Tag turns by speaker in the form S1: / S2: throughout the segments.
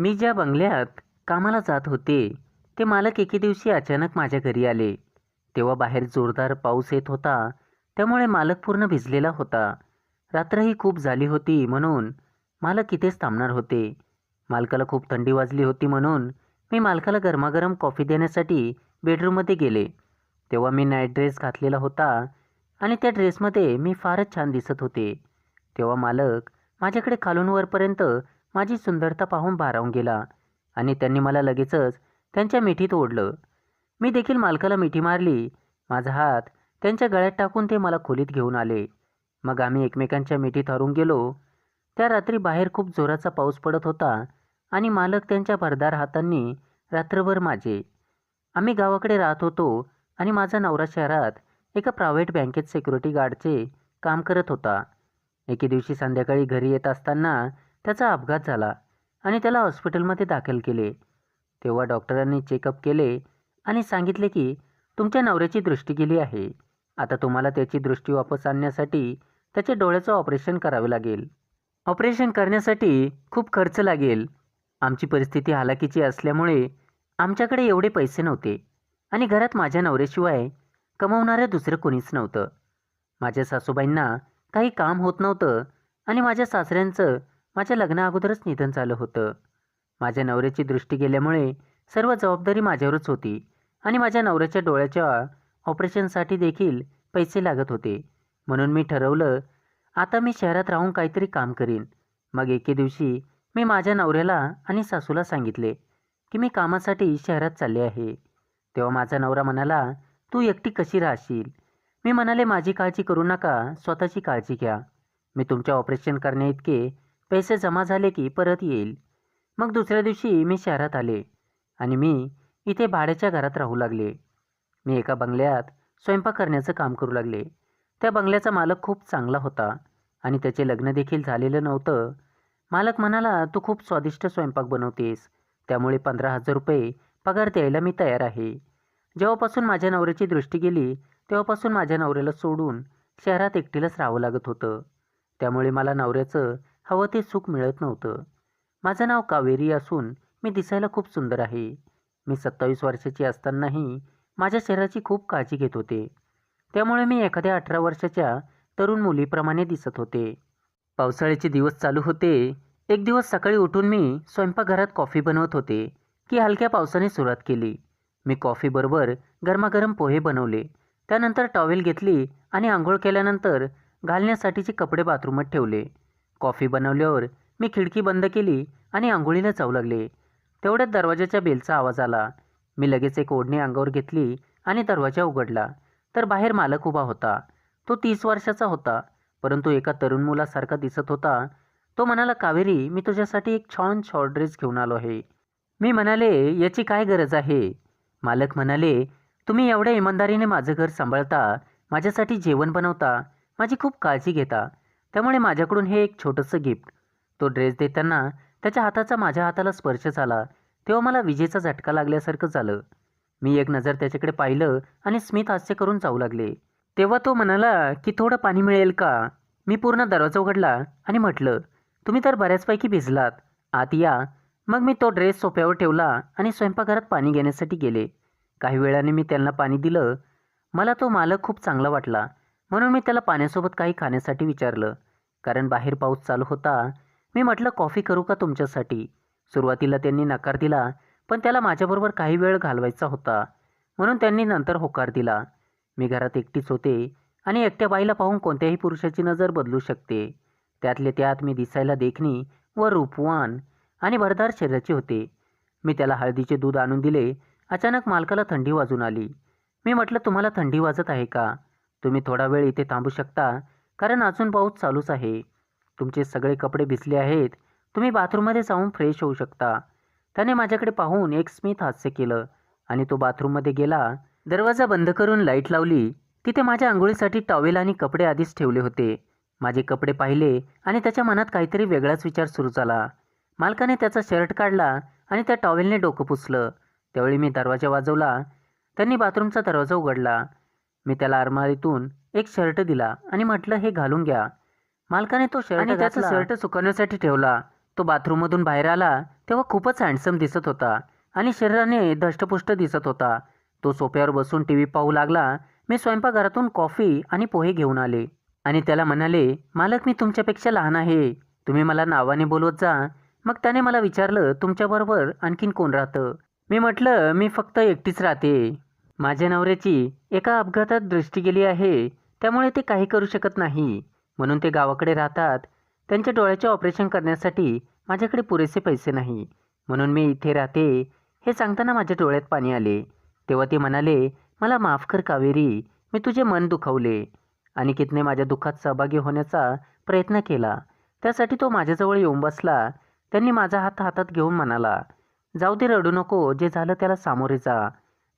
S1: मी ज्या बंगल्यात कामाला जात होते ते मालक एके दिवशी अचानक माझ्या घरी आले. तेव्हा बाहेर जोरदार पाऊस येत होता. त्यामुळे मालक पूर्ण भिजलेला होता. रात्रही खूप झाली होती म्हणून मालक इथेच थांबणार होते. मालकाला खूप थंडी वाजली होती म्हणून मी मालकाला गरमागरम कॉफी देण्यासाठी बेडरूममध्ये गेले. तेव्हा मी नाईट ड्रेस घातलेला होता आणि त्या ड्रेसमध्ये मी फारच छान दिसत होते. तेव्हा मालक माझ्याकडे खालून वरपर्यंत माझी सुंदरता पाहून भारावून गेला आणि त्यांनी मला लगेचच त्यांच्या मिठीत ओढलं. मी देखील मालकाला मिठी मारली. माझा हात त्यांच्या गळ्यात टाकून ते मला खोलीत घेऊन आले. मग आम्ही एकमेकांच्या मिठीत हरवून गेलो. त्या रात्री बाहेर खूप जोराचा पाऊस पडत होता आणि मालक त्यांच्या भरदार हातांनी रात्रभर माझे. आम्ही गावाकडे राहत होतो आणि माझा नवरा शहरात एका प्रायव्हेट बँकेत सिक्युरिटी गार्डचे काम करत होता. एके दिवशी संध्याकाळी घरी येत असताना त्याचा अपघात झाला आणि त्याला हॉस्पिटलमध्ये दाखल केले. तेव्हा डॉक्टरांनी चेकअप केले आणि सांगितले की तुमच्या नवऱ्याची दृष्टी गेली आहे. आता तुम्हाला त्याची दृष्टी वापस आणण्यासाठी त्याच्या डोळ्याचं ऑपरेशन करावे लागेल. ऑपरेशन करण्यासाठी खूप खर्च लागेल. आमची परिस्थिती हालाकीची असल्यामुळे आमच्याकडे एवढे पैसे नव्हते आणि घरात माझ्या नवऱ्याशिवाय कमवणारं दुसरं कोणीच नव्हतं. माझ्या सासूबाईंना काही काम होत नव्हतं आणि माझ्या सासऱ्यांचं माझ्या लग्नाअगोदरच निधन झालं होतं. माझ्या नवऱ्याची दृष्टी गेल्यामुळे सर्व जबाबदारी माझ्यावरच होती आणि माझ्या नवऱ्याच्या डोळ्याच्या ऑपरेशनसाठी देखील पैसे लागत होते. म्हणून मी ठरवलं आता मी शहरात राहून काहीतरी काम करीन. मग एके दिवशी मी माझ्या नवऱ्याला आणि सासूला सांगितले की मी कामासाठी शहरात चालले आहे. तेव्हा माझा नवरा म्हणाला, तू एकटी कशी राहशील? मी म्हणाले, माझी काळजी करू नका, स्वतःची काळजी घ्या. मी तुमच्या ऑपरेशन करण्याइतके पैसे जमा झाले की परत येईल. मग दुसऱ्या दिवशी मी शहरात आले आणि मी इथे भाड्याच्या घरात राहू लागले. मी एका बंगल्यात स्वयंपाक करण्याचं काम करू लागले. त्या बंगल्याचा मालक खूप चांगला होता आणि त्याचे लग्न देखील झालेलं नव्हतं. मालक म्हणाला, तू खूप स्वादिष्ट स्वयंपाक बनवतेस, त्यामुळे 15,000 रुपये पगार द्यायला मी तयार आहे. जेव्हापासून माझ्या नवऱ्याची दृष्टी गेली तेव्हापासून माझ्या नवऱ्याला सोडून शहरात एकटीलाच राहावं लागत होतं. त्यामुळे मला नवऱ्याचं हवं ते सुख मिळत नव्हतं. माझं नाव कावेरी असून मी दिसायला खूप सुंदर आहे. मी 27 वर्षाची असतानाही माझ्या शरीराची खूप काळजी घेत होते. त्यामुळे मी एखाद्या 18 वर्षाच्या तरुण मुलीप्रमाणे दिसत होते. पावसाळ्याचे दिवस चालू होते. एक दिवस सकाळी उठून मी स्वयंपाकघरात कॉफी बनवत होते की हलक्या पावसाने सुरुवात केली. मी कॉफीबरोबर गरमागरम पोहे बनवले. त्यानंतर टॉवेल घेतली आणि आंघोळ केल्यानंतर घालण्यासाठीचे कपडे बाथरूमात ठेवले. कॉफी बनवल्यावर मी खिडकी बंद केली आणि आंघोळीला जाऊ लागले. तेवढ्यात दरवाजाच्या बेलचा आवाज आला. मी लगेच एक ओढणी अंगावर घेतली आणि दरवाजा उघडला तर बाहेर मालक उभा होता. तो 30 वर्षाचा होता, परंतु एका तरुण मुलासारखा दिसत होता. तो म्हणाला, कावेरी, मी तुझ्यासाठी एक छान शॉर्ट ड्रेस घेऊन आलो आहे. मी म्हणाले, याची काय गरज आहे? मालक म्हणाले, तुम्ही एवढ्या इमानदारीने माझं घर सांभाळता, माझ्यासाठी जेवण बनवता, माझी खूप काळजी घेता, त्यामुळे माझ्याकडून हे एक छोटंसं गिफ्ट. तो ड्रेस देताना त्याच्या हाताचा माझ्या हाताला स्पर्श झाला तेव्हा मला विजेचा झटका लागल्यासारखं झालं. मी एक नजर त्याच्याकडे पाहिलं आणि स्मित हास्य करून जाऊ लागले. तेव्हा तो म्हणाला की थोडं पाणी मिळेल का? मी पूर्ण दरवाजा उघडला आणि म्हटलं, तुम्ही तर बऱ्याचपैकी भिजलात, आत या. मग मी तो ड्रेस सोफ्यावर ठेवला आणि स्वयंपाकघरात पाणी घेण्यासाठी गेले. काही वेळाने मी त्यांना पाणी दिलं. मला तो मालक खूप चांगला वाटला म्हणून मी त्याला पाण्यासोबत काही खाण्यासाठी विचारलं. कारण बाहेर पाऊस चालू होता. मी म्हटलं, कॉफी करू का तुमच्यासाठी? सुरुवातीला त्यांनी नकार दिला, पण त्याला माझ्याबरोबर काही वेळ घालवायचा होता म्हणून त्यांनी नंतर होकार दिला. मी घरात एकटीच होते आणि एकट्या बाईला पाहून कोणत्याही पुरुषाची नजर बदलू शकते. त्यातले त्यात मी दिसायला देखणी व रूपवान आणि भरदार शरीराचे होते. मी त्याला हळदीचे दूध आणून दिले. अचानक मालकाला थंडी वाजून आली. मी म्हटलं, तुम्हाला थंडी वाजत आहे का? तुम्ही थोडा वेळ इथे थांबू शकता, कारण अजून पाऊस चालूच आहे. तुमचे सगळे कपडे भिजले आहेत. तुम्ही बाथरूममध्ये जाऊन फ्रेश होऊ शकता. त्याने माझ्याकडे पाहून एक स्मित हास्य केलं आणि तो बाथरूममध्ये गेला. दरवाजा बंद करून लाईट लावली. तिथे माझ्या आंघोळीसाठी टॉवेल आणि कपडे आधीच ठेवले होते. माझे कपडे पाहिले आणि त्याच्या मनात काहीतरी वेगळाच विचार सुरू झाला. मालकाने त्याचा शर्ट काढला आणि त्या टॉवेलने डोकं पुसलं. त्यावेळी मी दरवाजा वाजवला. त्यांनी बाथरूमचा दरवाजा उघडला. मी त्याला अलमारीतून एक शर्ट दिला आणि म्हटलं, हे घालून घ्या. मालकाने तो शर्ट आणि त्याचा शर्ट सुकवण्यासाठी ठेवला. तो बाथरूममधून बाहेर आला तेव्हा खूपच हँडसम दिसत होता आणि शरीराने धष्टपुष्ट दिसत होता. तो सोफ्यावर बसून टी व्ही पाहू लागला. मी स्वयंपाकघरातून कॉफी आणि पोहे घेऊन आले आणि त्याला म्हणाले, मालक मी तुमच्यापेक्षा लहान आहे, तुम्ही मला नावाने बोलवत जा. मग त्याने मला विचारलं, तुमच्याबरोबर आणखीन कोण राहतं? मी म्हटलं, मी फक्त एकटीच राहते. माझ्या नवऱ्याची एका अपघातात दृष्टी गेली आहे, त्यामुळे ते काही करू शकत नाही, म्हणून ते गावाकडे राहतात. त्यांच्या डोळ्याचे ऑपरेशन करण्यासाठी माझ्याकडे पुरेसे पैसे नाही, म्हणून मी इथे राहते. हे सांगताना माझ्या डोळ्यात पाणी आले. तेव्हा ते म्हणाले, मला माफ कर कावेरी, मी तुझे मन दुखावले. अनिकेतने माझ्या दुःखात सहभागी होण्याचा प्रयत्न केला. त्यासाठी तो माझ्याजवळ येऊन बसला. त्यांनी माझा हात हातात घेऊन म्हणाला, जाऊ दे, रडू नको, जे झालं त्याला सामोरे जा.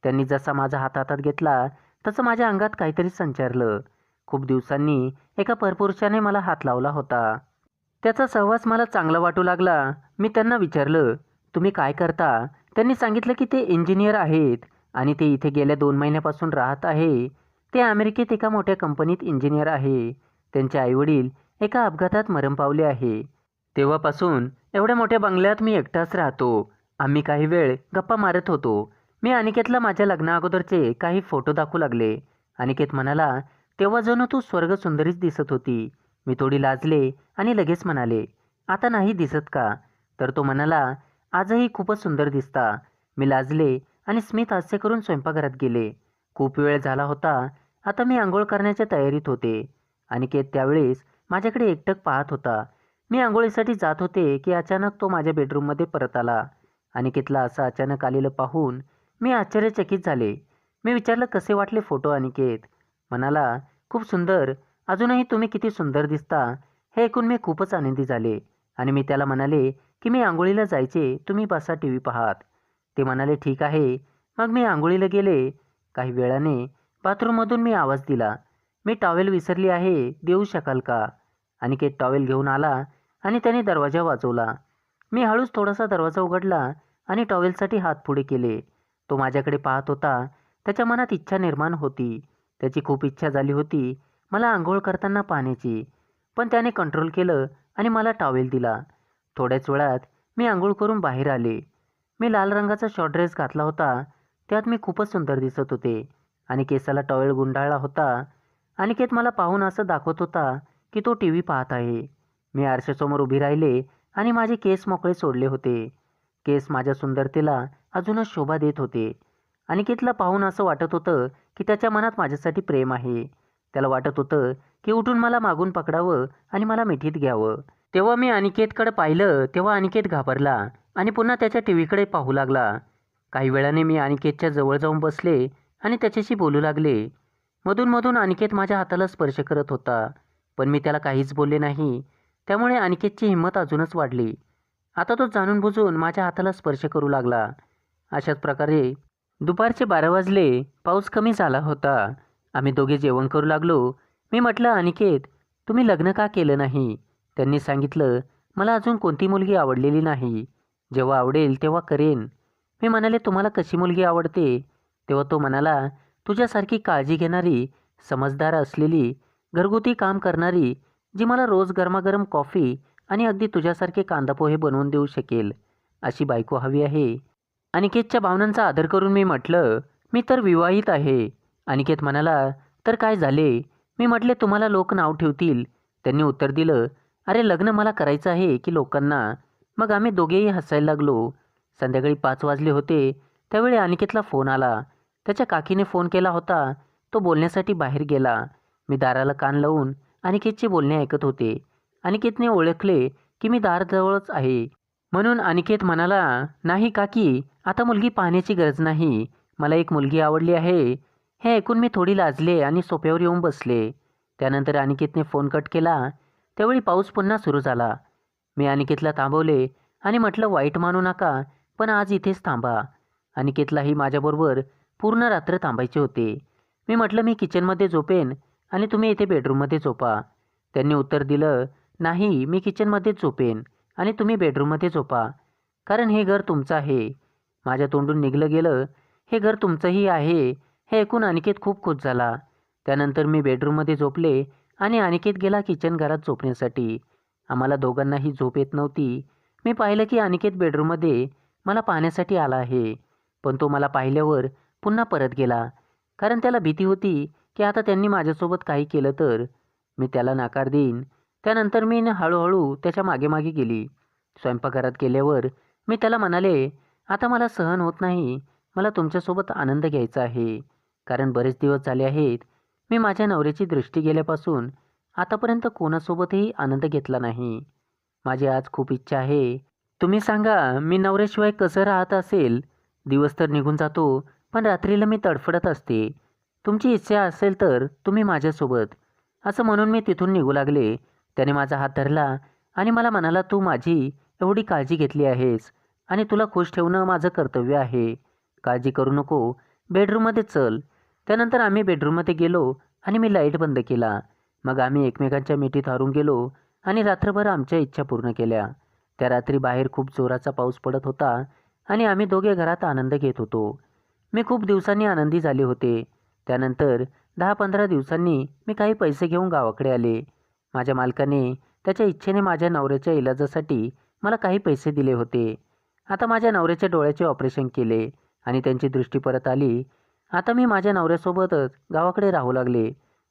S1: त्यांनी जसा माझा हात हातात घेतला तसं माझ्या अंगात काहीतरी संचारलं. खूप दिवसांनी एका परपुरुषाने मला हात लावला होता. त्याचा सहवास मला चांगला वाटू लागला. मी त्यांना विचारलं, तुम्ही काय करता? त्यांनी सांगितलं की ते इंजिनियर आहेत आणि ते इथे गेल्या 2 महिन्यापासून राहत आहे. ते अमेरिकेत एका मोठ्या कंपनीत इंजिनियर आहे. त्यांचे आईवडील एका अपघातात मरण पावले आहे. तेव्हापासून एवढ्या मोठ्या बंगल्यात मी एकटाच राहतो. आम्ही काही वेळ गप्पा मारत होतो. मी अनिकेतला माझ्या लग्नाअगोदरचे काही फोटो दाखवू लागले. अनिकेत म्हणाला, तेव्हा जणू तू स्वर्ग सुंदरीच दिसत होती. मी थोडी लाजले आणि लगेच म्हणाले, आता नाही दिसत का? तर तो म्हणाला, आजही खूपच सुंदर दिसता. मी लाजले आणि स्मित हास्य करून स्वयंपाकघरात गेले. खूप वेळ झाला होता. आता मी आंघोळ करण्याच्या तयारीत होते. अनिकेत त्यावेळेस माझ्याकडे एकटक पाहत होता. मी आंघोळीसाठी जात होते की अचानक तो माझ्या बेडरूममध्ये परत आला. अनिकेतला असं अचानक आलेलं पाहून मी आश्चर्यचकित झाले. मी विचारलं, कसे वाटले फोटो अनिकेत? म्हणाला, खूप सुंदर, अजूनही तुम्ही किती सुंदर दिसता. हे ऐकून मी खूपच आनंदी झाले आणि मी त्याला म्हणाले की मी आंघोळीला जायचे, तुम्ही बसा टी व्ही पाहात. ते म्हणाले, ठीक आहे. मग मी आंघोळीला गेले. काही वेळाने बाथरूममधून मी आवाज दिला, मी टॉवेल विसरली आहे, देऊ शकाल का? अनिकेत टॉवेल घेऊन आला आणि त्याने दरवाजा वाजवला. मी हळूच थोडासा दरवाजा उघडला आणि टॉवेलसाठी हात पुढे केले. तो माझ्याकडे पाहत होता. त्याच्या मनात इच्छा निर्माण होती. त्याची खूप इच्छा झाली होती मला आंघोळ करताना पाहण्याची, पण त्याने कंट्रोल केलं आणि मला टॉवेल दिला. थोड्याच वेळात मी आंघोळ करून बाहेर आले. मी लाल रंगाचा शॉर्ट ड्रेस घातला होता. त्यात मी खूपच सुंदर दिसत होते आणि केसाला टॉवेल गुंडाळला होता. अनिकेत मला पाहून असं दाखवत होता की तो टी व्ही पाहत आहे. मी आरशासमोर उभी राहिले आणि माझे केस मोकळे सोडले होते. केस माझ्या सुंदरतेला अजूनच शोभा देत होते. अनिकेतला पाहून असं वाटत होतं की त्याच्या मनात माझ्यासाठी प्रेम आहे. त्याला वाटत होतं की उठून मला मागून पकडावं आणि मला मिठीत घ्यावं. तेव्हा मी अनिकेतकडे पाहिलं तेव्हा अनिकेत घाबरला आणि पुन्हा त्याच्या टी व्हीकडे पाहू लागला. काही वेळाने मी अनिकेतच्या जवळ जाऊन बसले आणि त्याच्याशी बोलू लागले. मधून मधून अनिकेत माझ्या हाताला स्पर्श करत होता, पण मी त्याला काहीच बोलले नाही. त्यामुळे अनिकेतची हिंमत अजूनच वाढली. आता तो जाणून बुजून माझ्या हाताला स्पर्श करू लागला. अशाच प्रकारे दुपारचे 12 वाजले. पाऊस कमी झाला होता. आम्ही दोघे जेवण करू लागलो. मी म्हटलं, अनिकेत तुम्ही लग्न का केलं नाही? त्यांनी सांगितलं, मला अजून कोणती मुलगी आवडलेली नाही. जेव्हा आवडेल तेव्हा करेन. मी म्हणाले, तुम्हाला कशी मुलगी आवडते? तेव्हा तो म्हणाला, तुझ्यासारखी काळजी घेणारी, समजदार असलेली, घरगुती काम करणारी, जी मला रोज गरमागरम कॉफी आणि अगदी तुझ्यासारखे कांदापोहे बनवून देऊ शकेल, अशी बायको हवी आहे. अनिकेतच्या भावनांचा आदर करून मी म्हटलं, मी तर विवाहित आहे. अनिकेत म्हणाला, तर काय झाले? मी म्हटले, तुम्हाला लोक नाव ठेवतील. त्यांनी उत्तर दिलं, अरे लग्न मला करायचं आहे की लोकांना? मग आम्ही दोघेही हसायला लागलो. संध्याकाळी 5 वाजले होते. त्यावेळी अनिकेतला फोन आला. त्याच्या काकीने फोन केला होता. तो बोलण्यासाठी बाहेर गेला. मी दाराला कान लावून अनिकेतचे बोलणे ऐकत होते. अनिकेतने ओळखले की मी दाराजवळच आहे. म्हणून अनिकेत म्हणाला, नाही काकी, आता मुलगी पाहण्याची गरज नाही. मला एक मुलगी आवडली आहे. हे ऐकून मी थोडी लाजले आणि सोफ्यावर येऊन बसले. त्यानंतर अनिकेतने फोन कट केला. त्यावेळी पाऊस पुन्हा सुरू झाला. मी अनिकेतला थांबवले आणि म्हटलं, वाईट मानू नका, पण आज इथेच थांबा. अनिकेतलाही माझ्याबरोबर पूर्ण रात्र थांबायचे होते. मी म्हटलं, मी किचनमध्ये झोपेन आणि तुम्ही इथे बेडरूममध्ये झोपा. त्यांनी उत्तर दिलं, नाही, मी किचनमध्येच झोपेन आणि तुम्ही बेडरूममध्ये झोपा, कारण हे घर तुमचं आहे. माझ्या तोंडून निघलं गेलं, हे घर तुमचंही आहे. हे ऐकून अनिकेत खूप खुश झाला. त्यानंतर मी बेडरूममध्ये झोपले आणि अनिकेत गेला किचन घरात झोपण्यासाठी. आम्हाला दोघांनाही झोप येत नव्हती. मी पाहिलं की अनिकेत बेडरूममध्ये मला पाहण्यासाठी आला आहे, पण तो मला पाहिल्यावर पुन्हा परत गेला. कारण त्याला भीती होती की आता त्यांनी माझ्यासोबत काही केलं तर मी त्याला नकार देईन. त्यानंतर मी हळूहळू त्याच्या मागे मागे गेली. स्वयंपाकघरात गेल्यावर मी त्याला म्हणाले, आता मला सहन होत नाही. मला तुमच्यासोबत आनंद घ्यायचा आहे. कारण बरेच दिवस झाले आहेत मी माझ्या नवऱ्याची दृष्टी गेल्यापासून आतापर्यंत कोणासोबतही आनंद घेतला नाही. माझी आज खूप इच्छा आहे. तुम्ही सांगा, मी नवऱ्याशिवाय कसं राहत असेल? दिवस तर निघून जातो, पण रात्रीला मी तडफडत असते. तुमची इच्छा असेल तर तुम्ही माझ्यासोबत. असं म्हणून मी तिथून निघू लागले. त्याने माझा हात धरला आणि मला म्हणाला, तू माझी एवढी काळजी घेतली आहेस आणि तुला खुश ठेवणं माझं कर्तव्य आहे. काळजी करू नको, बेडरूममध्ये चल. त्यानंतर आम्ही बेडरूममध्ये गेलो आणि मी लाईट बंद केला. मग आम्ही एकमेकांच्या मिठीत हरून गेलो आणि रात्रभर आमच्या इच्छा पूर्ण केल्या. त्या रात्री बाहेर खूप जोराचा पाऊस पडत होता आणि आम्ही दोघे घरात आनंद घेत होतो. मी खूप दिवसांनी आनंदी झाले होते. त्यानंतर 10-15 दिवसांनी मी काही पैसे घेऊन गावाकडे आले. माझ्या मालकाने त्याच्या इच्छेने माझ्या नवऱ्याच्या इलाजासाठी मला काही पैसे दिले होते. आता माझ्या नवऱ्याच्या डोळ्याचे ऑपरेशन केले आणि त्यांची दृष्टी परत आली. आता मी माझ्या नवऱ्यासोबतच गावाकडे राहू लागले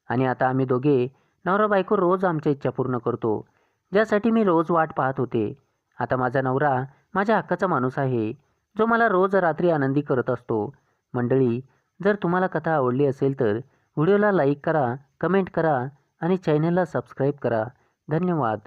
S1: आणि आता आम्ही दोघे नवरा बायको रोज आमच्या इच्छा पूर्ण करतो, ज्यासाठी मी रोज वाट पाहत होते. आता माझा नवरा माझ्या हक्काचा माणूस आहे, जो मला रोज रात्री आनंदी करत असतो. मंडळी, जर तुम्हाला कथा आवडली असेल तर व्हिडिओला लाईक करा, कमेंट करा आणि चॅनलला सबस्क्राईब करा. धन्यवाद.